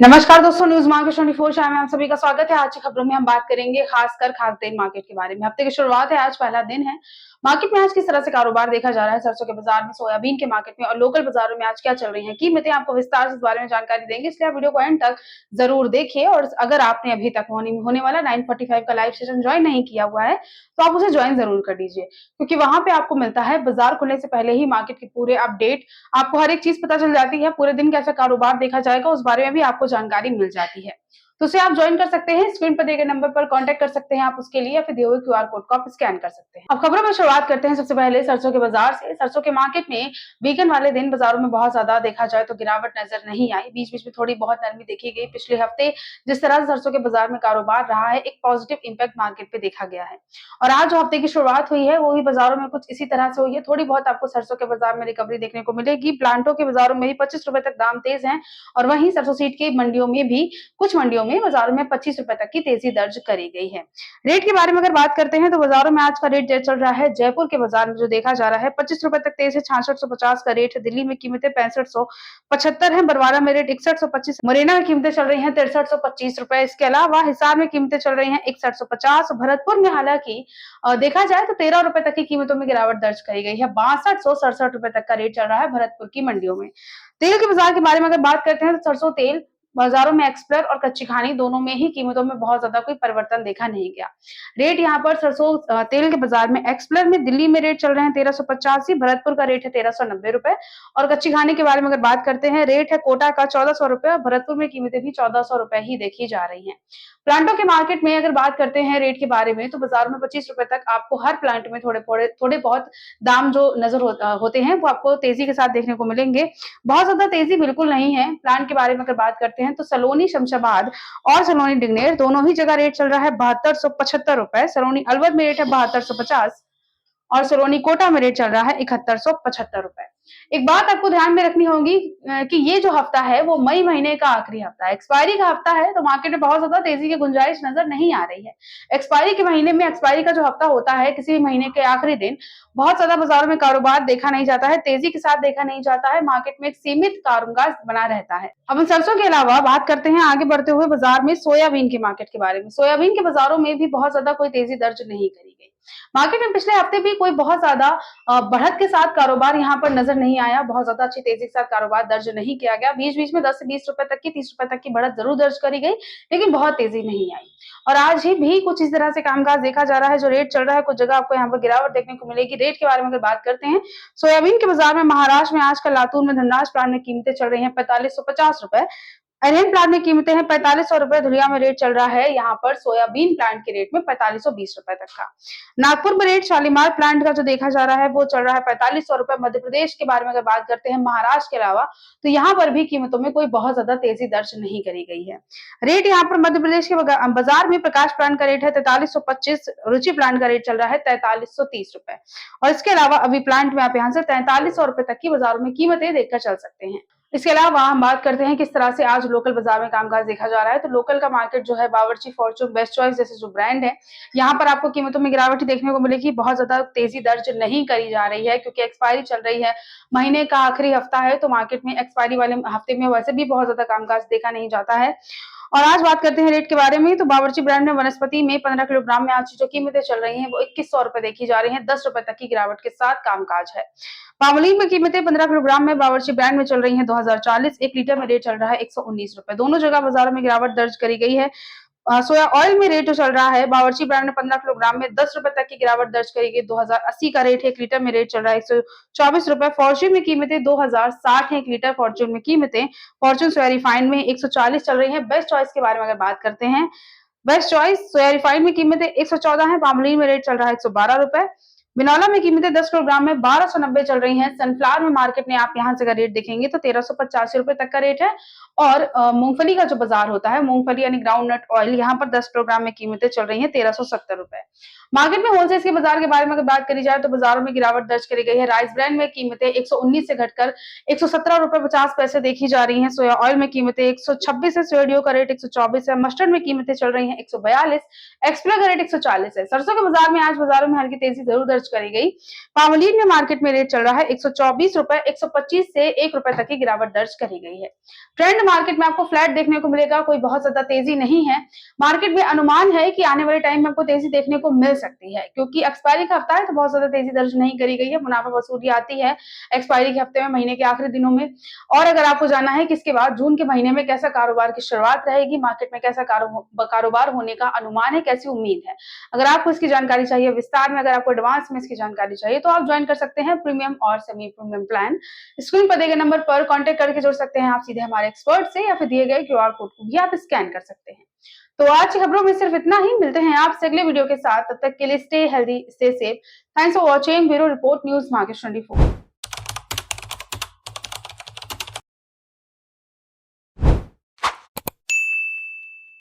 नमस्कार दोस्तों, news market 24 में आप सभी का स्वागत है। आज की खबरों में हम बात करेंगे खासकर खाद्य तेल मार्केट के बारे में। हफ्ते की शुरुआत है, आज पहला दिन है। मार्केट में आज किस तरह से कारोबार देखा जा रहा है, सरसों के बाजार में, सोयाबीन के मार्केट में और लोकल बाजारों में आज क्या चल रही है कीमतें, आपको विस्तार से इस बारे में जानकारी देंगे, इसलिए आप वीडियो को एंड तक जरूर देखिए। और अगर आपने अभी तक होने वाला 9:45 का लाइव सेशन ज्वाइन नहीं किया हुआ है तो आप उसे ज्वाइन जरूर कर लीजिए, क्योंकि वहां पे आपको मिलता है बाजार खुलने से पहले ही मार्केट के पूरे अपडेट। आपको हर एक चीज पता चल जाती है, पूरे दिन कैसा कारोबार देखा जाएगा उस बारे में भी आपको जानकारी मिल जाती है। तो उसे आप ज्वाइन कर सकते हैं, स्क्रीन पर दिए गए नंबर पर कांटेक्ट कर सकते हैं आप उसके लिए, या फिर दिए हुए क्यूआर कोड को आप स्कैन कर सकते हैं। अब खबरों में शुरुआत करते हैं सबसे पहले सरसों के बाजार से। सरसों के मार्केट में वीकेंड वाले दिन बाजारों में बहुत ज्यादा देखा जाए तो गिरावट नजर नहीं आई, बीच बीच में थोड़ी बहुत नरमी देखी गई। पिछले हफ्ते जिस तरह से सरसों के बाजार में कारोबार रहा है, एक पॉजिटिव इंपैक्ट मार्केट पे देखा गया है। और आज जो हफ्ते की शुरुआत हुई है वो भी बाजारों में कुछ इसी तरह से हुई है। थोड़ी बहुत आपको सरसों के बाजार में रिकवरी देखने को मिलेगी। प्लांटों के बाजारों में भी 25 रुपए तक दाम तेज है, और वहीं सरसों सीड की मंडियों में भी कुछ मंडियों में बाजारों में 25 रुपए तक की तेजी दर्ज करी गई है। रेट के बारे में अगर बात करते हैं तो बाजारों में आज का रेट चल रहा है, जयपुर के बाजार में जो देखा जा रहा है 25 रुपए तक तेज है, 6650 का रेट है। दिल्ली में कीमतें 6575 है, बरवाला में रेट 6125, मुरैना में कीमतें चल रही है 6325 रुपए। इसके अलावा हिसार में कीमतें चल रही है 6150। भरतपुर में हालांकि देखा जाए तो 13 रुपए तक की कीमतों में गिरावट दर्ज करी गई है, 6267 रुपए तक का रेट चल रहा है भरतपुर की मंडियों में। तेल के बाजार के बारे में अगर बात करते हैं तो सरसों तेल बाजारों में एक्सप्लोर और कच्ची घानी दोनों में ही कीमतों में बहुत ज्यादा कोई परिवर्तन देखा नहीं गया। रेट यहाँ पर सरसों तेल के बाजार में एक्सप्लोर में दिल्ली में रेट चल रहे हैं 1385, भरतपुर का रेट है 1390 रुपए। और कच्ची घानी के बारे में अगर बात करते हैं, रेट है कोटा का 1400 रुपए और भरतपुर में कीमतें भी 1400 रुपए ही देखी जा रही है। प्लांटों के मार्केट में अगर बात करते हैं रेट के बारे में, तो बाजारों में 25 रुपए तक आपको हर प्लांट में थोड़े बहुत दाम जो नजर होते हैं वो आपको तेजी के साथ देखने को मिलेंगे। बहुत ज्यादा तेजी बिल्कुल नहीं है। प्लांट के बारे में अगर बात करते हैं तो सलोनी शमशाबाद और सलोनी डिग्नेर दोनों ही जगह रेट चल रहा है 7275 रुपए। सलोनी अलवर में रेट है 7250 और सलोनी कोटा में रेट चल रहा है 7175 रुपए। एक बात आपको ध्यान में रखनी होगी कि ये जो हफ्ता है वो मई महीने का आखिरी हफ्ता है, एक्सपायरी का हफ्ता है, तो मार्केट में बहुत ज्यादा तेजी की गुंजाइश नजर नहीं आ रही है। एक्सपायरी के महीने में, एक्सपायरी का जो हफ्ता होता है किसी भी महीने के आखिरी दिन, बहुत ज्यादा बाजारों में कारोबार देखा नहीं जाता है, तेजी के साथ देखा नहीं जाता है, मार्केट में एक सीमित कामकाज बना रहता है। अब इन सरसों के अलावा बात करते हैं आगे बढ़ते हुए बाजार में सोयाबीन के मार्केट के बारे में। सोयाबीन के बाजारों में भी बहुत ज्यादा कोई तेजी दर्ज नहीं करी गई। मार्केट में पिछले हफ्ते भी कोई बहुत ज्यादा बढ़त के साथ कारोबार यहाँ पर नजर नहीं आया, बहुत ज्यादा अच्छी तेजी के साथ कारोबार दर्ज नहीं किया गया। बीच बीच में 10 से 20 रुपए तक की, 30 रुपए तक की बढ़त जरूर दर्ज करी गई, लेकिन बहुत तेजी नहीं आई। और आज ही भी कुछ इस तरह से कामकाज देखा जा रहा है, जो रेट चल रहा है कुछ जगह आपको यहाँ पर गिरावट देखने को मिलेगी। रेट के बारे में अगर बात करते हैं, सोयाबीन के बाजार में महाराष्ट्र में आजकल लातूर में धनराज प्लांट में कीमतें चल रही है 4550 रुपए। अरहन प्लांट में कीमतें हैं 4500 रुपए। धुलिया में रेट चल रहा है यहाँ पर सोयाबीन प्लांट के रेट में 4520 रुपए तक का। नागपुर में रेट शालीमार प्लांट का जो देखा जा रहा है वो चल रहा है 4500 रुपए। मध्य प्रदेश के बारे में अगर बात करते हैं, महाराष्ट्र के अलावा, तो यहाँ पर भी कीमतों में कोई बहुत ज्यादा तेजी दर्ज नहीं करी गई है। रेट यहाँ पर मध्य प्रदेश के बाजार में प्रकाश प्लांट का रेट है 4325, रुचि प्लांट का रेट चल रहा है 4330 रुपए। और इसके अलावा अभी प्लांट में आप यहाँ से 4300 रुपए तक की बाजारों में कीमतें देखकर चल सकते हैं। इसके अलावा हम बात करते हैं किस तरह से आज लोकल बाजार में कामकाज देखा जा रहा है, तो लोकल का मार्केट जो है बावर्ची, फॉर्चून, बेस्ट चॉइस जैसे जो ब्रांड है, यहाँ पर आपको कीमतों में गिरावट देखने को मिलेगी। बहुत ज्यादा तेजी दर्ज नहीं करी जा रही है, क्योंकि एक्सपायरी चल रही है, महीने का आखिरी हफ्ता है, तो मार्केट में एक्सपायरी वाले हफ्ते में वैसे भी बहुत ज्यादा कामकाज देखा नहीं जाता है। और आज बात करते हैं रेट के बारे में, तो बावर्ची ब्रांड में वनस्पति में 15 किलोग्राम में आज जो कीमतें चल रही हैं वो 2100 रुपए देखी जा रही हैं, 10 रुपए तक की गिरावट के साथ कामकाज है। पामोलिव में कीमतें 15 किलोग्राम में बावर्ची ब्रांड में चल रही हैं 2040, 1 लीटर में रेट चल रहा है 119 रुपए। दोनों जगह बाजारों में गिरावट दर्ज करी गई है। सोया ऑयल में रेट जो चल रहा है, बावर्ची ब्रांड में 15 किलोग्राम में 10 रुपए तक की गिरावट दर्ज करी गई, 2080 का रेट है। 1 लीटर में रेट चल रहा है 124 रुपए। फॉर्च्यून में कीमतें 2060 है 1 लीटर। फॉर्च्यून में कीमतें, फॉर्च्यून सोया रिफाइंड में 140 चल रही है। बेस्ट चॉइस के बारे में अगर बात करते हैं, बेस्ट चॉइस सोया रिफाइंड में कीमतें 114 है। पामोलिव में रेट चल रहा है 112 रुपए। बिनौला में कीमतें 10 किलोग्राम में 1290 चल रही हैं। सनफ्लावर में मार्केट में आप यहाँ से अगर रेट देखेंगे तो 1385 रुपए तक का रेट है। और मूंगफली का जो बाजार होता है, मूंगफली यानी ग्राउंड नट ऑयल, यहाँ पर 10 किलोग्राम में कीमतें चल रही हैं 1370 रुपए। मार्केट में होलसेल के बाजार के बारे में अगर बात करी जाए तो बाजारों में गिरावट दर्ज करी गई है। राइस ब्रांड में कीमतें 119 से घटकर 117 रुपए 50 पैसे देखी जा रही हैं। सोया ऑयल में कीमतें 126 है। सोयाडियो का रेट 124 है। मस्टर्ड में कीमतें चल रही हैं 142। एक्सप्लो का रेट 140 है। सरसों के बाजार में आज बाजारों में हल्की तेजी जरूर दर्ज दर्ज करी गई। पामोलिन में मार्केट में रेट चल रहा है 124 रुपए, 125 से 1 रुपए तक की गिरावट दर्ज करी गई है। ट्रेंड मार्केट में आपको फ्लैट देखने को मिलेगा, कोई बहुत ज्यादा तेजी नहीं है। मार्केट में अनुमान है कि आने वाले टाइम में आपको तेजी देखने को मिल सकती है, क्योंकि एक्सपायरी का हफ्ता है तो बहुत ज्यादा तेजी दर्ज नहीं करी गई है। मुनाफा वसूली आती है एक्सपायरी के हफ्ते में, महीने के आखिरी दिनों में। और अगर आपको जानना है कि इसके बाद जून के महीने में कैसा कारोबार की शुरुआत रहेगी, मार्केट में कैसा कारोबार होने का अनुमान है, कैसी उम्मीद है, अगर आपको इसकी जानकारी चाहिए विस्तार में, अगर आपको एडवांस में इसकी जानकारी चाहिए, तो आप ज्वाइन कर सकते हैं प्रीमियम और सेमी प्रीमियम प्लान। स्क्रीन पर दिए गए नंबर पर कांटेक्ट करके जुड़ सकते हैं आप सीधे हमारे एक्सपर्ट से, या फिर दिए गए क्यूआर कोड को भी आप स्कैन कर सकते हैं। तो आज की खबरों में सिर्फ इतना ही। मिलते हैं आपसे अगले वीडियो के साथ, तब तक के लिए stay healthy, stay safe. Thanks for watching. Bureau report, news market 24।